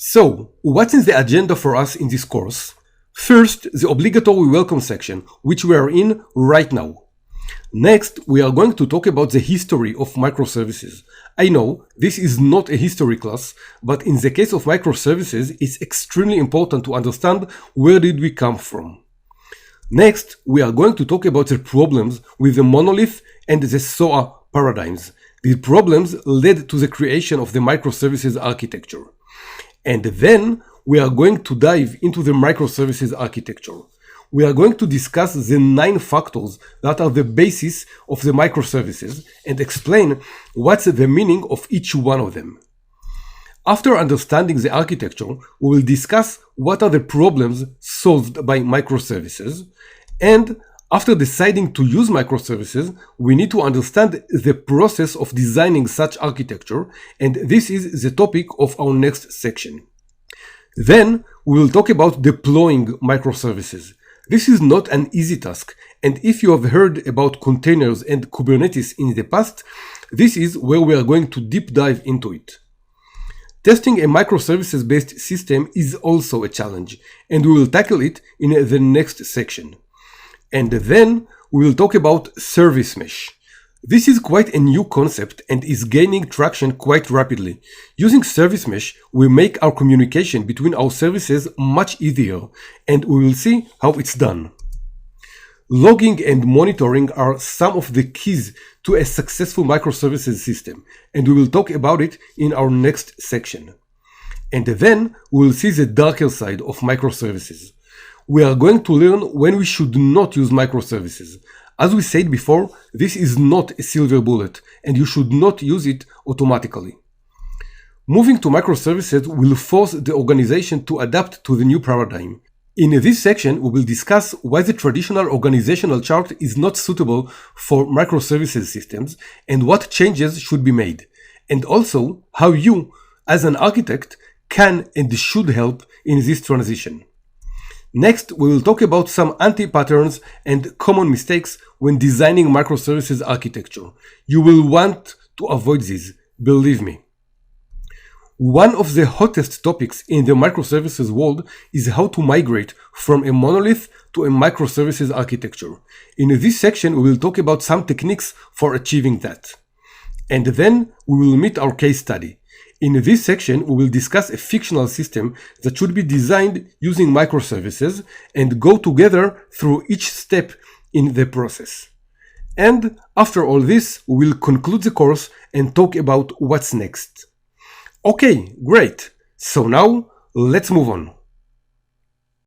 So, what's in the agenda for us in this course? First, the obligatory welcome section, which we are in right now. Next, we are going to talk about the history of microservices. I know this is not a history class, but in the case of microservices, it's extremely important to understand where did we come from. Next, we are going to talk about the problems with the monolith and the SOA paradigms. These problems led to the creation of the microservices architecture. And then we are going to dive into the microservices architecture. We are going to discuss the 9 factors that are the basis of the microservices and explain what's the meaning of each one of them. After understanding the architecture, we will discuss what are the problems solved by microservices, and after deciding to use microservices, we need to understand the process of designing such architecture, and this is the topic of our next section. Then we will talk about deploying microservices. This is not an easy task, and if you have heard about containers and Kubernetes in the past, this is where we are going to deep dive into it. Testing a microservices-based system is also a challenge, and we will tackle it in the next section. And then we will talk about service mesh. This is quite a new concept and is gaining traction quite rapidly. Using service mesh, we make our communication between our services much easier, and we will see how it's done. Logging and monitoring are some of the keys to a successful microservices system, and we will talk about it in our next section. And then we will see the darker side of microservices. We are going to learn when we should not use microservices. As we said before, this is not a silver bullet, and you should not use it automatically. Moving to microservices will force the organization to adapt to the new paradigm. In this section, we will discuss why the traditional organizational chart is not suitable for microservices systems and what changes should be made, and also how you, as an architect, can and should help in this transition. Next, we will talk about some anti-patterns and common mistakes when designing microservices architecture. You will want to avoid these, believe me. One of the hottest topics in the microservices world is how to migrate from a monolith to a microservices architecture. In this section, we will talk about some techniques for achieving that. And then we will meet our case study. In this section, we will discuss a fictional system that should be designed using microservices and go together through each step in the process. And after all this, we will conclude the course and talk about what's next. Okay, great. So now let's move on.